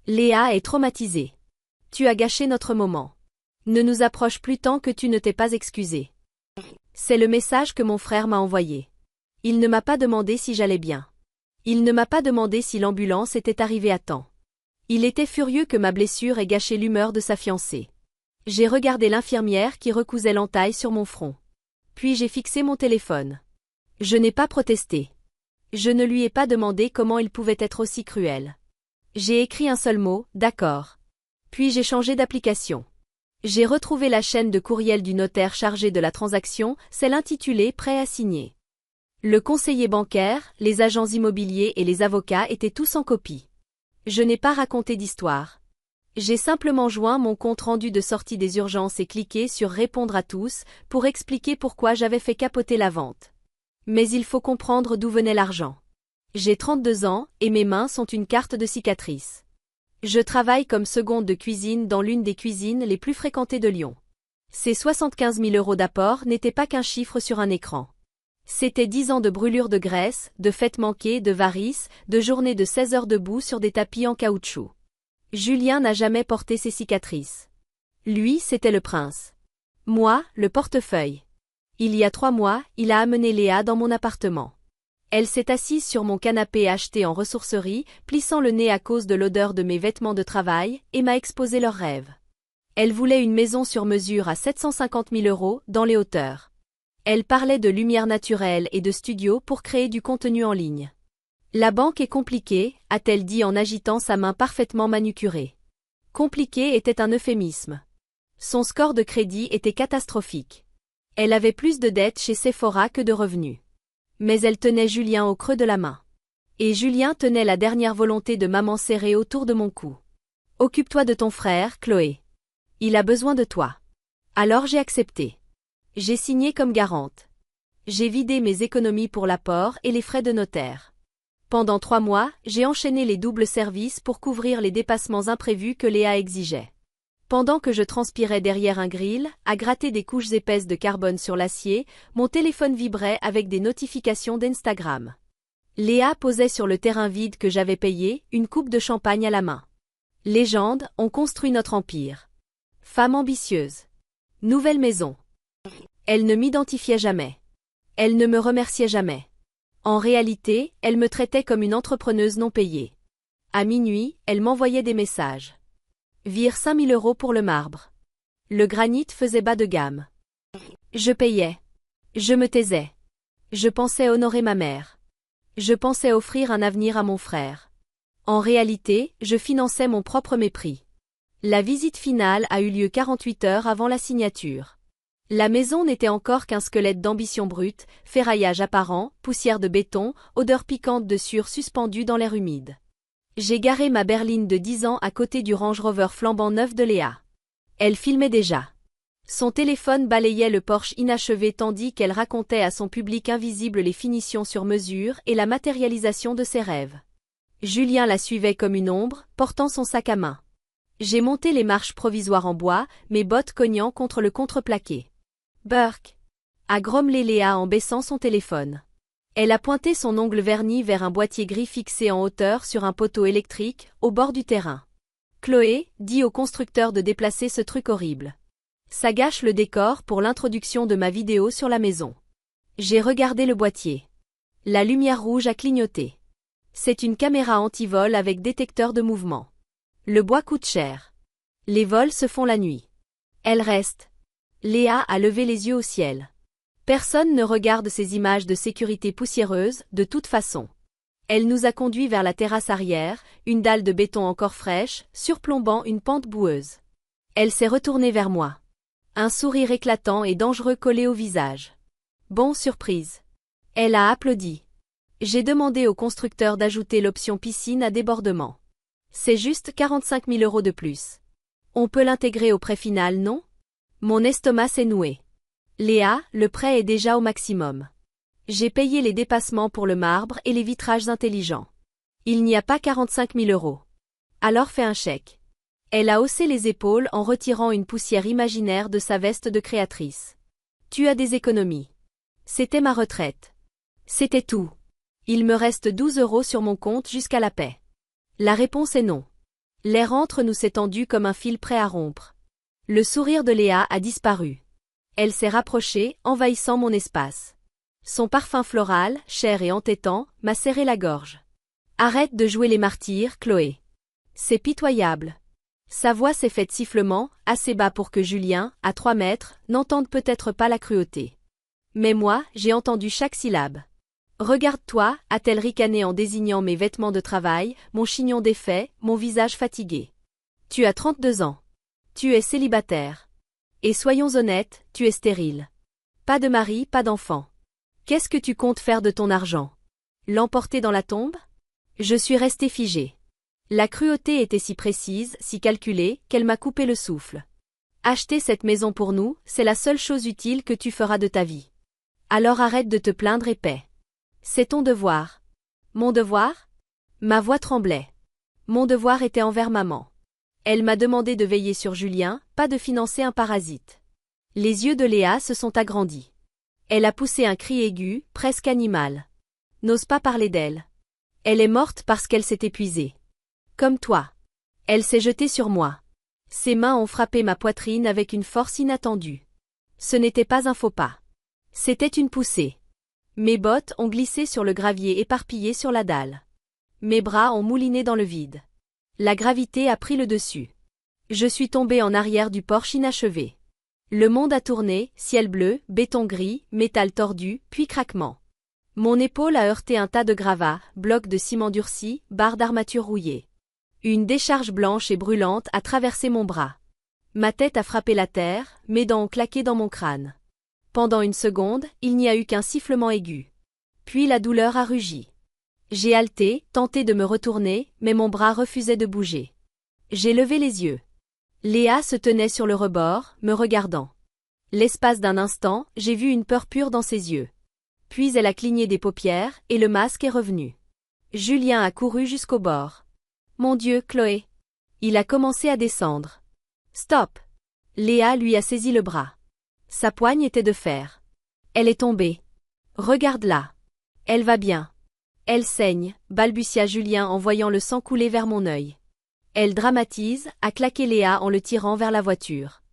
Léa est traumatisée. Tu as gâché notre moment. Ne nous approche plus tant que tu ne t'es pas excusé. C'est le message que mon frère m'a envoyé. Il ne m'a pas demandé si j'allais bien. Il ne m'a pas demandé si l'ambulance était arrivée à temps. Il était furieux que ma blessure ait gâché l'humeur de sa fiancée. J'ai regardé l'infirmière qui recousait l'entaille sur mon front. Puis j'ai fixé mon téléphone. Je n'ai pas protesté. Je ne lui ai pas demandé comment il pouvait être aussi cruel. J'ai écrit un seul mot, d'accord. Puis j'ai changé d'application. J'ai retrouvé la chaîne de courriel du notaire chargé de la transaction, celle intitulée « Prêt à signer ». Le conseiller bancaire, les agents immobiliers et les avocats étaient tous en copie. Je n'ai pas raconté d'histoire. J'ai simplement joint mon compte-rendu de sortie des urgences et cliqué sur « Répondre à tous » pour expliquer pourquoi j'avais fait capoter la vente. Mais il faut comprendre d'où venait l'argent. J'ai 32 ans et mes mains sont une carte de cicatrice. Je travaille comme seconde de cuisine dans l'une des cuisines les plus fréquentées de Lyon. Ces 75 000 € d'apport n'étaient pas qu'un chiffre sur un écran. C'était 10 ans de brûlures de graisse, de fêtes manquées, de varices, de journées de 16 heures debout sur des tapis en caoutchouc. Julien n'a jamais porté ses cicatrices. Lui, c'était le prince. Moi, le portefeuille. Il y a 3 mois, il a amené Léa dans mon appartement. Elle s'est assise sur mon canapé acheté en ressourcerie, plissant le nez à cause de l'odeur de mes vêtements de travail, et m'a exposé leurs rêves. Elle voulait une maison sur mesure à 750 000 € dans les hauteurs. Elle parlait de lumière naturelle et de studio pour créer du contenu en ligne. La banque est compliquée, a-t-elle dit en agitant sa main parfaitement manucurée. Compliqué était un euphémisme. Son score de crédit était catastrophique. Elle avait plus de dettes chez Sephora que de revenus. Mais elle tenait Julien au creux de la main. Et Julien tenait la dernière volonté de maman serrée autour de mon cou. Occupe-toi de ton frère, Chloé. Il a besoin de toi. Alors j'ai accepté. J'ai signé comme garante. J'ai vidé mes économies pour l'apport et les frais de notaire. Pendant 3 mois, j'ai enchaîné les doubles services pour couvrir les dépassements imprévus que Léa exigeait. Pendant que je transpirais derrière un grill, à gratter des couches épaisses de carbone sur l'acier, mon téléphone vibrait avec des notifications d'Instagram. Léa posait sur le terrain vide que j'avais payé, une coupe de champagne à la main. Légende, on construit notre empire. Femme ambitieuse. Nouvelle maison. Elle ne m'identifiait jamais. Elle ne me remerciait jamais. En réalité, elle me traitait comme une entrepreneuse non payée. À minuit, elle m'envoyait des messages. Vire 5 000 € pour le marbre. Le granit faisait bas de gamme. Je payais. Je me taisais. Je pensais honorer ma mère. Je pensais offrir un avenir à mon frère. En réalité, je finançais mon propre mépris. La visite finale a eu lieu 48 heures avant la signature. La maison n'était encore qu'un squelette d'ambition brute, ferraillage apparent, poussière de béton, odeur piquante de sueur suspendue dans l'air humide. J'ai garé ma berline de 10 ans à côté du Range Rover flambant neuf de Léa. Elle filmait déjà. Son téléphone balayait le Porsche inachevé tandis qu'elle racontait à son public invisible les finitions sur mesure et la matérialisation de ses rêves. Julien la suivait comme une ombre, portant son sac à main. J'ai monté les marches provisoires en bois, mes bottes cognant contre le contreplaqué. Burk, a grommelé Léa en baissant son téléphone. Elle a pointé son ongle verni vers un boîtier gris fixé en hauteur sur un poteau électrique, au bord du terrain. Chloé, dit au constructeur de déplacer ce truc horrible. Ça gâche le décor pour l'introduction de ma vidéo sur la maison. J'ai regardé le boîtier. La lumière rouge a clignoté. C'est une caméra anti-vol avec détecteur de mouvement. Le bois coûte cher. Les vols se font la nuit. Elle reste. Léa a levé les yeux au ciel. Personne ne regarde ces images de sécurité poussiéreuses, de toute façon. Elle nous a conduits vers la terrasse arrière, une dalle de béton encore fraîche, surplombant une pente boueuse. Elle s'est retournée vers moi. Un sourire éclatant et dangereux collé au visage. Bon, surprise. Elle a applaudi. J'ai demandé au constructeur d'ajouter l'option piscine à débordement. C'est juste 45 000 € de plus. On peut l'intégrer au prêt final, non? Mon estomac s'est noué. Léa, le prêt est déjà au maximum. J'ai payé les dépassements pour le marbre et les vitrages intelligents. Il n'y a pas 45 000 €. Alors fais un chèque. Elle a haussé les épaules en retirant une poussière imaginaire de sa veste de créatrice. Tu as des économies. C'était ma retraite. C'était tout. Il me reste 12 € sur mon compte jusqu'à la paix. La réponse est non. L'air entre nous s'est tendu comme un fil prêt à rompre. Le sourire de Léa a disparu. Elle s'est rapprochée, envahissant mon espace. Son parfum floral, cher et entêtant, m'a serré la gorge. Arrête de jouer les martyrs, Chloé. C'est pitoyable. Sa voix s'est faite sifflement, assez bas pour que Julien, à 3 mètres, n'entende peut-être pas la cruauté. Mais moi, j'ai entendu chaque syllabe. Regarde-toi, a-t-elle ricané en désignant mes vêtements de travail, mon chignon défait, mon visage fatigué. Tu as 32 ans. Tu es célibataire. Et soyons honnêtes, tu es stérile. Pas de mari, pas d'enfant. Qu'est-ce que tu comptes faire de ton argent? L'emporter dans la tombe? Je suis restée figée. La cruauté était si précise, si calculée, qu'elle m'a coupé le souffle. Acheter cette maison pour nous, c'est la seule chose utile que tu feras de ta vie. Alors arrête de te plaindre et paie. C'est ton devoir. Mon devoir? Ma voix tremblait. Mon devoir était envers maman. Elle m'a demandé de veiller sur Julien, pas de financer un parasite. Les yeux de Léa se sont agrandis. Elle a poussé un cri aigu, presque animal. N'ose pas parler d'elle. Elle est morte parce qu'elle s'est épuisée. Comme toi. Elle s'est jetée sur moi. Ses mains ont frappé ma poitrine avec une force inattendue. Ce n'était pas un faux pas. C'était une poussée. Mes bottes ont glissé sur le gravier éparpillé sur la dalle. Mes bras ont mouliné dans le vide. La gravité a pris le dessus. Je suis tombée en arrière du porche inachevé. Le monde a tourné, ciel bleu, béton gris, métal tordu, puis craquement. Mon épaule a heurté un tas de gravats, blocs de ciment durci, barres d'armature rouillées. Une décharge blanche et brûlante a traversé mon bras. Ma tête a frappé la terre, mes dents ont claqué dans mon crâne. Pendant une seconde, il n'y a eu qu'un sifflement aigu. Puis la douleur a rugi. J'ai haleté, tenté de me retourner, mais mon bras refusait de bouger. J'ai levé les yeux. Léa se tenait sur le rebord, me regardant. L'espace d'un instant, j'ai vu une peur pure dans ses yeux. Puis elle a cligné des paupières, et le masque est revenu. Julien a couru jusqu'au bord. Mon Dieu, Chloé. Il a commencé à descendre. Stop. Léa lui a saisi le bras. Sa poigne était de fer. Elle est tombée. Regarde-la. Elle va bien. Elle saigne, balbutia Julien en voyant le sang couler vers mon œil. Elle dramatise, a claqué Léa en le tirant vers la voiture.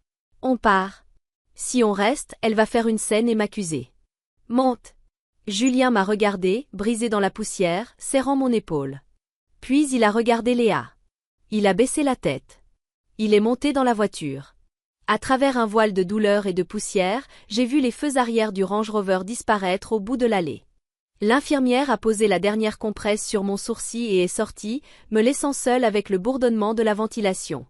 On part. Si on reste, elle va faire une scène et m'accuser. Monte. Julien m'a regardé, brisé dans la poussière, serrant mon épaule. Puis il a regardé Léa. Il a baissé la tête. Il est monté dans la voiture. À travers un voile de douleur et de poussière, j'ai vu les feux arrière du Range Rover disparaître au bout de l'allée. L'infirmière a posé la dernière compresse sur mon sourcil et est sortie, me laissant seule avec le bourdonnement de la ventilation.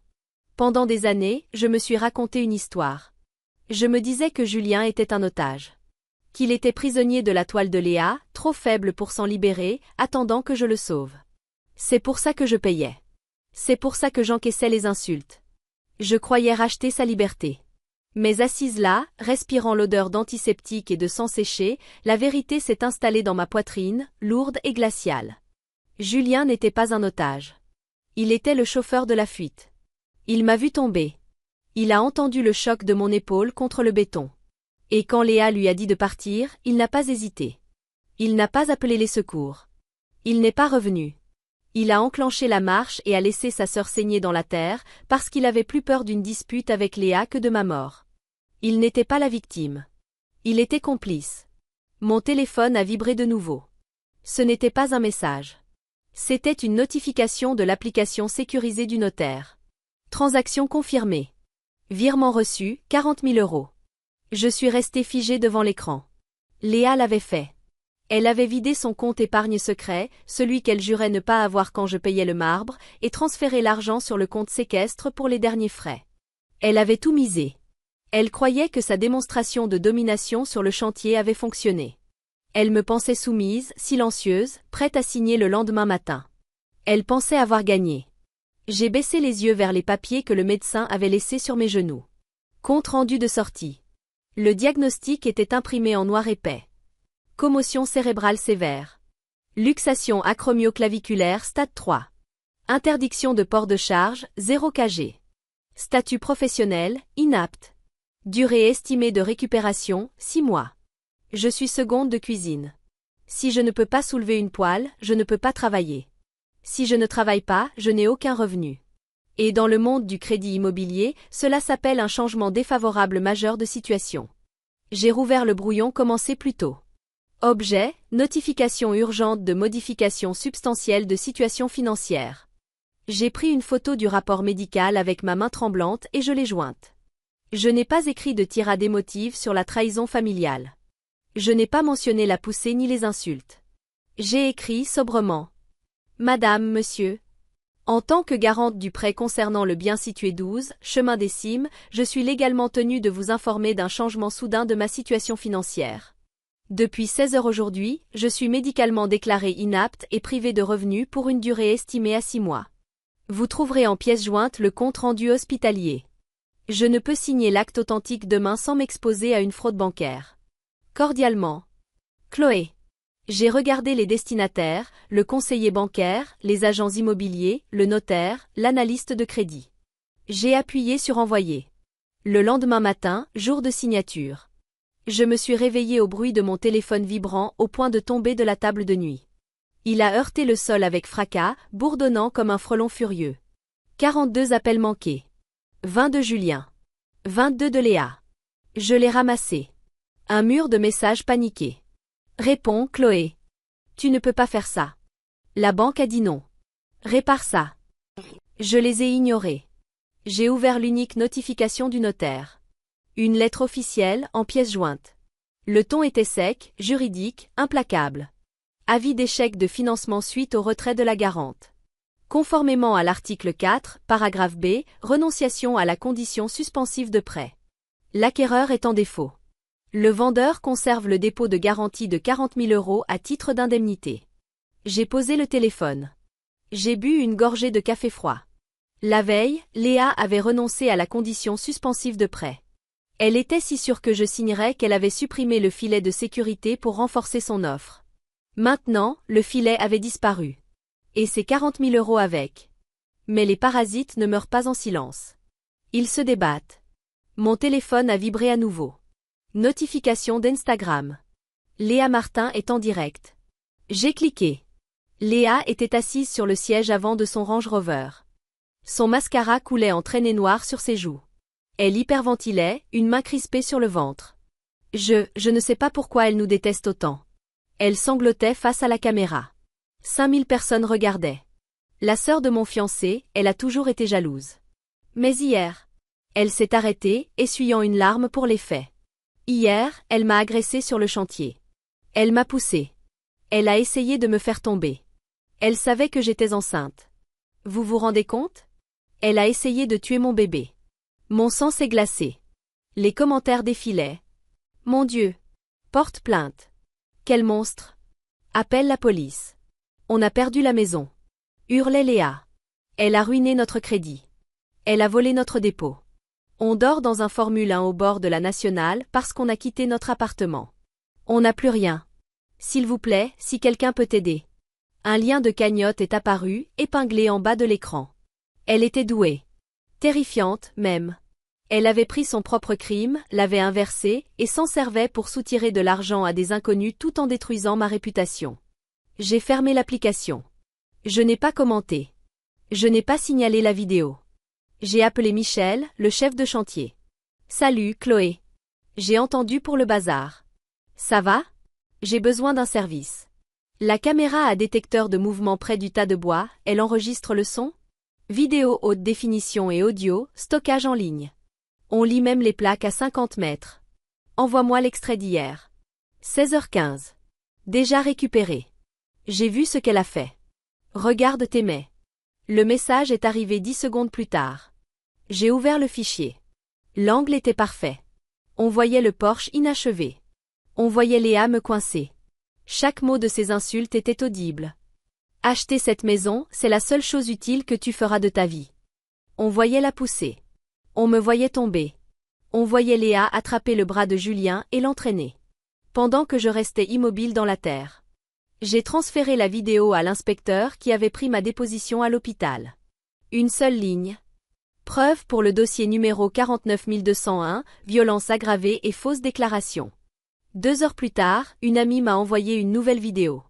Pendant des années, je me suis raconté une histoire. Je me disais que Julien était un otage. Qu'il était prisonnier de la toile de Léa, trop faible pour s'en libérer, attendant que je le sauve. C'est pour ça que je payais. C'est pour ça que j'encaissais les insultes. Je croyais racheter sa liberté. Mais assise là, respirant l'odeur d'antiseptique et de sang séché, la vérité s'est installée dans ma poitrine, lourde et glaciale. Julien n'était pas un otage. Il était le chauffeur de la fuite. Il m'a vu tomber. Il a entendu le choc de mon épaule contre le béton. Et quand Léa lui a dit de partir, il n'a pas hésité. Il n'a pas appelé les secours. Il n'est pas revenu. Il a enclenché la marche et a laissé sa sœur saigner dans la terre, parce qu'il avait plus peur d'une dispute avec Léa que de ma mort. Il n'était pas la victime. Il était complice. Mon téléphone a vibré de nouveau. Ce n'était pas un message. C'était une notification de l'application sécurisée du notaire. Transaction confirmée. Virement reçu, 40 000 €. Je suis restée figée devant l'écran. Léa l'avait fait. Elle avait vidé son compte épargne secret, celui qu'elle jurait ne pas avoir quand je payais le marbre, et transféré l'argent sur le compte séquestre pour les derniers frais. Elle avait tout misé. Elle croyait que sa démonstration de domination sur le chantier avait fonctionné. Elle me pensait soumise, silencieuse, prête à signer le lendemain matin. Elle pensait avoir gagné. J'ai baissé les yeux vers les papiers que le médecin avait laissés sur mes genoux. Compte rendu de sortie. Le diagnostic était imprimé en noir épais. Commotion cérébrale sévère. Luxation acromioclaviculaire stade 3. Interdiction de port de charge, 0 kg. Statut professionnel, inapte. Durée estimée de récupération, 6 mois. Je suis seconde de cuisine. Si je ne peux pas soulever une poêle, je ne peux pas travailler. Si je ne travaille pas, je n'ai aucun revenu. Et dans le monde du crédit immobilier, cela s'appelle un changement défavorable majeur de situation. J'ai rouvert le brouillon commencé plus tôt. Objet, notification urgente de modification substantielle de situation financière. J'ai pris une photo du rapport médical avec ma main tremblante et je l'ai jointe. Je n'ai pas écrit de tirade émotive sur la trahison familiale. Je n'ai pas mentionné la poussée ni les insultes. J'ai écrit sobrement. Madame, monsieur. En tant que garante du prêt concernant le bien situé 12, chemin des Cimes, je suis légalement tenue de vous informer d'un changement soudain de ma situation financière. Depuis 16 heures aujourd'hui, je suis médicalement déclarée inapte et privée de revenus pour une durée estimée à 6 mois. Vous trouverez en pièce jointe le compte rendu hospitalier. Je ne peux signer l'acte authentique demain sans m'exposer à une fraude bancaire. Cordialement. Chloé. J'ai regardé les destinataires, le conseiller bancaire, les agents immobiliers, le notaire, l'analyste de crédit. J'ai appuyé sur envoyer. Le lendemain matin, jour de signature. Je me suis réveillée au bruit de mon téléphone vibrant au point de tomber de la table de nuit. Il a heurté le sol avec fracas, bourdonnant comme un frelon furieux. 42 appels manqués. 20 de Julien. 22 de Léa. Je l'ai ramassé. Un mur de messages paniqués. Réponds, Chloé. Tu ne peux pas faire ça. La banque a dit non. Répare ça. Je les ai ignorés. J'ai ouvert l'unique notification du notaire. Une lettre officielle, en pièce jointe. Le ton était sec, juridique, implacable. Avis d'échec de financement suite au retrait de la garante. Conformément à l'article 4, paragraphe B, renonciation à la condition suspensive de prêt. L'acquéreur est en défaut. Le vendeur conserve le dépôt de garantie de 40 000 € à titre d'indemnité. J'ai posé le téléphone. J'ai bu une gorgée de café froid. La veille, Léa avait renoncé à la condition suspensive de prêt. Elle était si sûre que je signerais qu'elle avait supprimé le filet de sécurité pour renforcer son offre. Maintenant, le filet avait disparu. Et ses 40 000 € avec. Mais les parasites ne meurent pas en silence. Ils se débattent. Mon téléphone a vibré à nouveau. Notification d'Instagram. Léa Martin est en direct. J'ai cliqué. Léa était assise sur le siège avant de son Range Rover. Son mascara coulait en traînées noires sur ses joues. Elle hyperventilait, une main crispée sur le ventre. Je ne sais pas pourquoi elle nous déteste autant. Elle sanglotait face à la caméra. 5000 personnes regardaient. La sœur de mon fiancé, elle a toujours été jalouse. Mais hier, elle s'est arrêtée, essuyant une larme pour les faits. Hier, elle m'a agressée sur le chantier. Elle m'a poussée. Elle a essayé de me faire tomber. Elle savait que j'étais enceinte. Vous vous rendez compte? Elle a essayé de tuer mon bébé. Mon sang s'est glacé. Les commentaires défilaient. Mon Dieu! Porte plainte. Quel monstre! Appelle la police. On a perdu la maison. Hurlait Léa. Elle a ruiné notre crédit. Elle a volé notre dépôt. On dort dans un Formule 1 au bord de la Nationale parce qu'on a quitté notre appartement. On n'a plus rien. S'il vous plaît, si quelqu'un peut t'aider. Un lien de cagnotte est apparu, épinglé en bas de l'écran. Elle était douée. Terrifiante, même. Elle avait pris son propre crime, l'avait inversé, et s'en servait pour soutirer de l'argent à des inconnus tout en détruisant ma réputation. J'ai fermé l'application. Je n'ai pas commenté. Je n'ai pas signalé la vidéo. J'ai appelé Michel, le chef de chantier. Salut, Chloé. J'ai entendu pour le bazar. Ça va? J'ai besoin d'un service. La caméra a détecteur de mouvement près du tas de bois, elle enregistre le son? Vidéo haute définition et audio, stockage en ligne. On lit même les plaques à 50 mètres. Envoie-moi l'extrait d'hier. 16h15. Déjà récupéré. J'ai vu ce qu'elle a fait. Regarde tes mails. Le message est arrivé 10 secondes plus tard. J'ai ouvert le fichier. L'angle était parfait. On voyait le Porsche inachevé. On voyait Léa me coincer. Chaque mot de ses insultes était audible. Acheter cette maison, c'est la seule chose utile que tu feras de ta vie. On voyait la pousser. On me voyait tomber. On voyait Léa attraper le bras de Julien et l'entraîner. Pendant que je restais immobile dans la terre. J'ai transféré la vidéo à l'inspecteur qui avait pris ma déposition à l'hôpital. Une seule ligne. Preuve pour le dossier numéro 49201, violence aggravée et fausse déclaration. 2 heures plus tard, une amie m'a envoyé une nouvelle vidéo.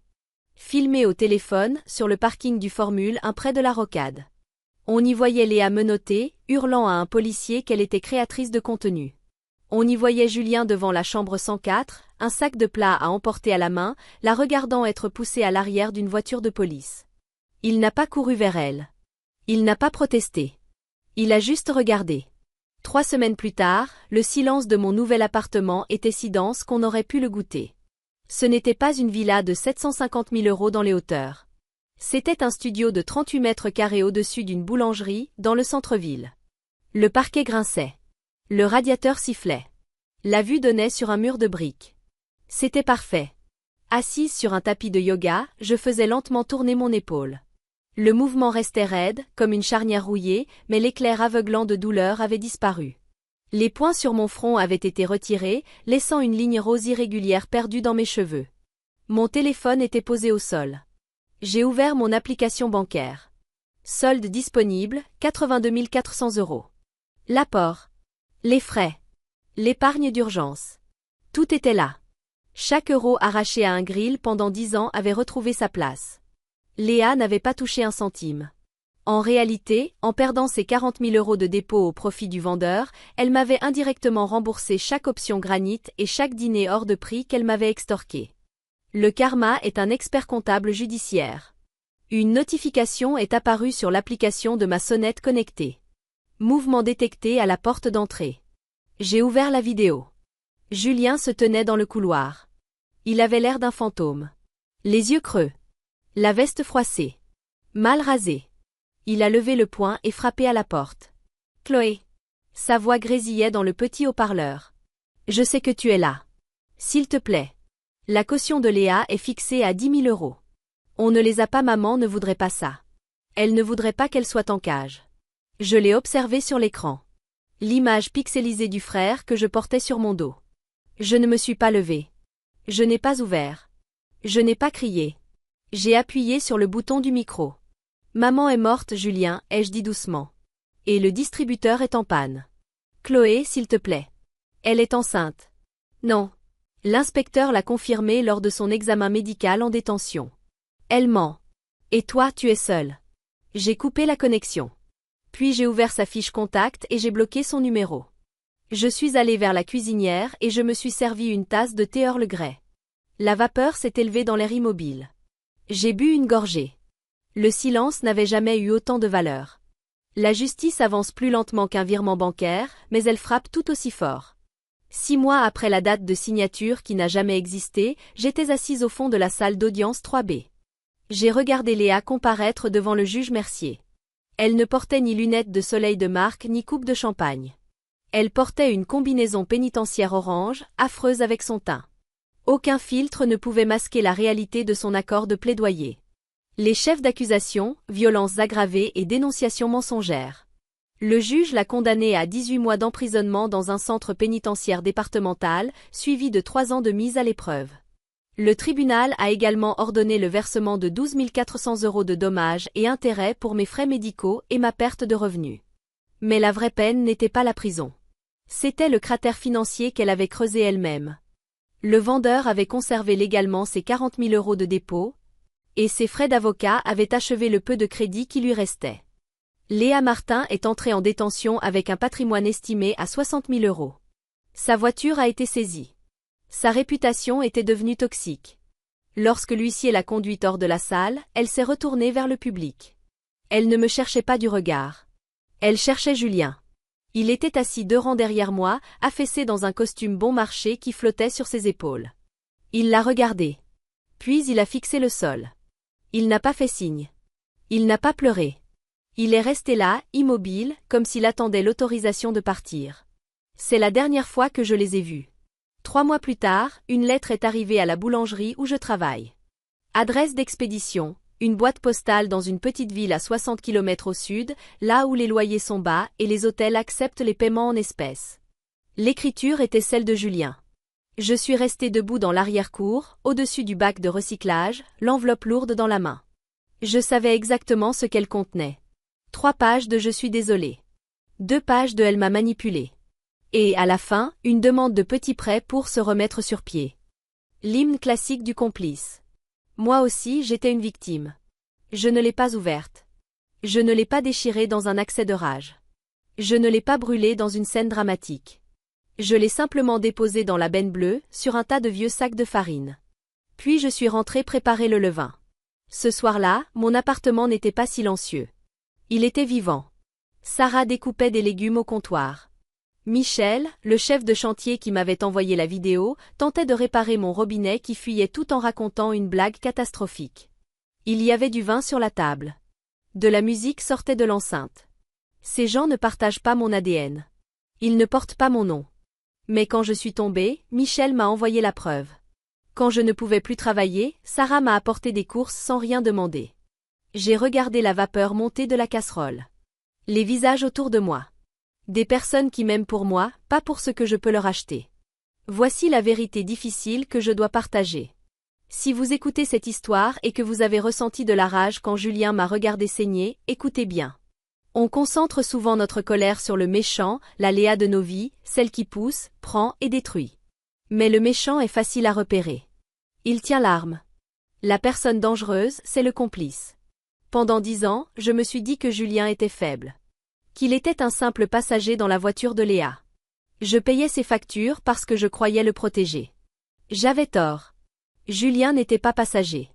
Filmée au téléphone, sur le parking du Formule 1 près de la Rocade. On y voyait Léa menottée, hurlant à un policier qu'elle était créatrice de contenu. On y voyait Julien devant la chambre 104, un sac de plats à emporter à la main, la regardant être poussée à l'arrière d'une voiture de police. Il n'a pas couru vers elle. Il n'a pas protesté. Il a juste regardé. 3 semaines plus tard, le silence de mon nouvel appartement était si dense qu'on aurait pu le goûter. Ce n'était pas une villa de 750 000 € dans les hauteurs. C'était un studio de 38 mètres carrés au-dessus d'une boulangerie, dans le centre-ville. Le parquet grinçait. Le radiateur sifflait. La vue donnait sur un mur de briques. C'était parfait. Assise sur un tapis de yoga, je faisais lentement tourner mon épaule. Le mouvement restait raide, comme une charnière rouillée, mais l'éclair aveuglant de douleur avait disparu. Les points sur mon front avaient été retirés, laissant une ligne rose irrégulière perdue dans mes cheveux. Mon téléphone était posé au sol. J'ai ouvert mon application bancaire. Solde disponible, 82 400 €. L'apport. Les frais. L'épargne d'urgence. Tout était là. Chaque euro arraché à un grill pendant 10 ans avait retrouvé sa place. Léa n'avait pas touché un centime. En réalité, en perdant ses 40 000 € de dépôt au profit du vendeur, elle m'avait indirectement remboursé chaque option granite et chaque dîner hors de prix qu'elle m'avait extorqué. Le karma est un expert comptable judiciaire. Une notification est apparue sur l'application de ma sonnette connectée. Mouvement détecté à la porte d'entrée. J'ai ouvert la vidéo. Julien se tenait dans le couloir. Il avait l'air d'un fantôme. Les yeux creux. La veste froissée. Mal rasée. Il a levé le poing et frappé à la porte. « Chloé !» Sa voix grésillait dans le petit haut-parleur. « Je sais que tu es là. S'il te plaît. La caution de Léa est fixée à 10 000 €. On ne les a pas, maman ne voudrait pas ça. Elle ne voudrait pas qu'elle soit en cage. » Je l'ai observé sur l'écran. L'image pixelisée du frère que je portais sur mon dos. Je ne me suis pas levée. Je n'ai pas ouvert. Je n'ai pas crié. J'ai appuyé sur le bouton du micro. « Maman est morte, Julien », ai-je dit doucement. Et le distributeur est en panne. « Chloé, s'il te plaît. Elle est enceinte. » Non. L'inspecteur l'a confirmé lors de son examen médical en détention. Elle ment. Et toi, tu es seule. J'ai coupé la connexion. Puis j'ai ouvert sa fiche contact et j'ai bloqué son numéro. Je suis allée vers la cuisinière et je me suis servi une tasse de thé Earl Grey. La vapeur s'est élevée dans l'air immobile. J'ai bu une gorgée. Le silence n'avait jamais eu autant de valeur. La justice avance plus lentement qu'un virement bancaire, mais elle frappe tout aussi fort. 6 mois après la date de signature qui n'a jamais existé, j'étais assise au fond de la salle d'audience 3B. J'ai regardé Léa comparaître devant le juge Mercier. Elle ne portait ni lunettes de soleil de marque ni coupe de champagne. Elle portait une combinaison pénitentiaire orange, affreuse avec son teint. Aucun filtre ne pouvait masquer la réalité de son accord de plaidoyer. Les chefs d'accusation, violences aggravées et dénonciations mensongères. Le juge l'a condamnée à 18 mois d'emprisonnement dans un centre pénitentiaire départemental, suivi de 3 ans de mise à l'épreuve. Le tribunal a également ordonné le versement de 12 400 € de dommages et intérêts pour mes frais médicaux et ma perte de revenus. Mais la vraie peine n'était pas la prison. C'était le cratère financier qu'elle avait creusé elle-même. Le vendeur avait conservé légalement ses 40 000 € de dépôt, et ses frais d'avocat avaient achevé le peu de crédit qui lui restait. Léa Martin est entrée en détention avec un patrimoine estimé à 60 000 €. Sa voiture a été saisie. Sa réputation était devenue toxique. Lorsque l'huissier l'a conduite hors de la salle, elle s'est retournée vers le public. Elle ne me cherchait pas du regard. Elle cherchait Julien. Il était assis 2 rangs derrière moi, affaissé dans un costume bon marché qui flottait sur ses épaules. Il l'a regardé. Puis il a fixé le sol. Il n'a pas fait signe. Il n'a pas pleuré. Il est resté là, immobile, comme s'il attendait l'autorisation de partir. C'est la dernière fois que je les ai vus. 3 mois plus tard, une lettre est arrivée à la boulangerie où je travaille. Adresse d'expédition, une boîte postale dans une petite ville à 60 km au sud, là où les loyers sont bas et les hôtels acceptent les paiements en espèces. L'écriture était celle de Julien. Je suis restée debout dans l'arrière-cour, au-dessus du bac de recyclage, l'enveloppe lourde dans la main. Je savais exactement ce qu'elle contenait. 3 pages de « Je suis désolée ». 2 pages de « Elle m'a manipulée ». Et, à la fin, une demande de petit prêt pour se remettre sur pied. L'hymne classique du complice. Moi aussi, j'étais une victime. Je ne l'ai pas ouverte. Je ne l'ai pas déchiré dans un accès de rage. Je ne l'ai pas brûlé dans une scène dramatique. Je l'ai simplement déposé dans la benne bleue, sur un tas de vieux sacs de farine. Puis je suis rentré préparer le levain. Ce soir-là, mon appartement n'était pas silencieux. Il était vivant. Sarah découpait des légumes au comptoir. Michel, le chef de chantier qui m'avait envoyé la vidéo, tentait de réparer mon robinet qui fuyait tout en racontant une blague catastrophique. Il y avait du vin sur la table. De la musique sortait de l'enceinte. Ces gens ne partagent pas mon ADN. Ils ne portent pas mon nom. Mais quand je suis tombée, Michel m'a envoyé la preuve. Quand je ne pouvais plus travailler, Sarah m'a apporté des courses sans rien demander. J'ai regardé la vapeur monter de la casserole. Les visages autour de moi. Des personnes qui m'aiment pour moi, pas pour ce que je peux leur acheter. Voici la vérité difficile que je dois partager. Si vous écoutez cette histoire et que vous avez ressenti de la rage quand Julien m'a regardé saigner, écoutez bien. On concentre souvent notre colère sur le méchant, l'aléa de nos vies, celle qui pousse, prend et détruit. Mais le méchant est facile à repérer. Il tient l'arme. La personne dangereuse, c'est le complice. Pendant 10 ans, je me suis dit que Julien était faible. Qu'il était un simple passager dans la voiture de Léa. Je payais ses factures parce que je croyais le protéger. J'avais tort. Julien n'était pas passager.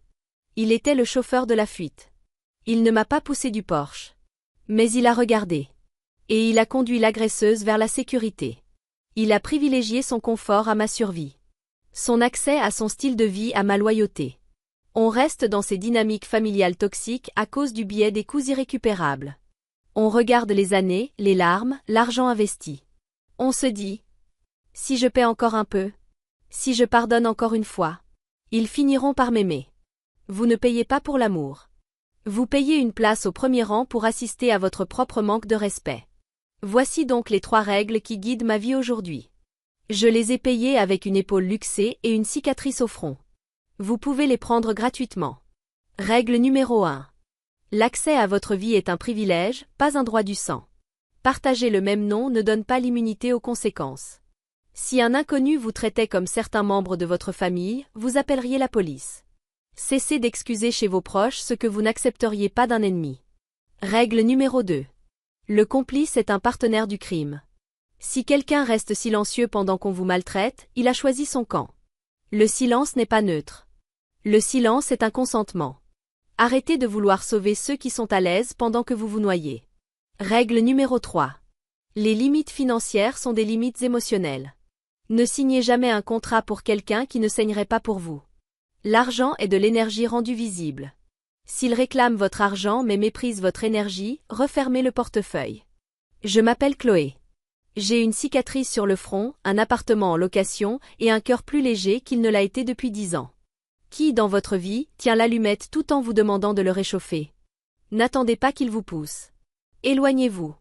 Il était le chauffeur de la fuite. Il ne m'a pas poussé du Porsche. Mais il a regardé. Et il a conduit l'agresseuse vers la sécurité. Il a privilégié son confort à ma survie. Son accès à son style de vie à ma loyauté. On reste dans ces dynamiques familiales toxiques à cause du biais des coûts irrécupérables. On regarde les années, les larmes, l'argent investi. On se dit, si je paie encore un peu, si je pardonne encore une fois, ils finiront par m'aimer. Vous ne payez pas pour l'amour. Vous payez une place au premier rang pour assister à votre propre manque de respect. Voici donc les 3 règles qui guident ma vie aujourd'hui. Je les ai payées avec une épaule luxée et une cicatrice au front. Vous pouvez les prendre gratuitement. Règle numéro 1. L'accès à votre vie est un privilège, pas un droit du sang. Partager le même nom ne donne pas l'immunité aux conséquences. Si un inconnu vous traitait comme certains membres de votre famille, vous appelleriez la police. Cessez d'excuser chez vos proches ce que vous n'accepteriez pas d'un ennemi. Règle numéro 2. Le complice est un partenaire du crime. Si quelqu'un reste silencieux pendant qu'on vous maltraite, il a choisi son camp. Le silence n'est pas neutre. Le silence est un consentement. Arrêtez de vouloir sauver ceux qui sont à l'aise pendant que vous vous noyez. Règle numéro 3. Les limites financières sont des limites émotionnelles. Ne signez jamais un contrat pour quelqu'un qui ne saignerait pas pour vous. L'argent est de l'énergie rendue visible. S'il réclame votre argent mais méprise votre énergie, refermez le portefeuille. Je m'appelle Chloé. J'ai une cicatrice sur le front, un appartement en location et un cœur plus léger qu'il ne l'a été depuis 10 ans. Qui, dans votre vie, tient l'allumette tout en vous demandant de le réchauffer? N'attendez pas qu'il vous pousse. Éloignez-vous.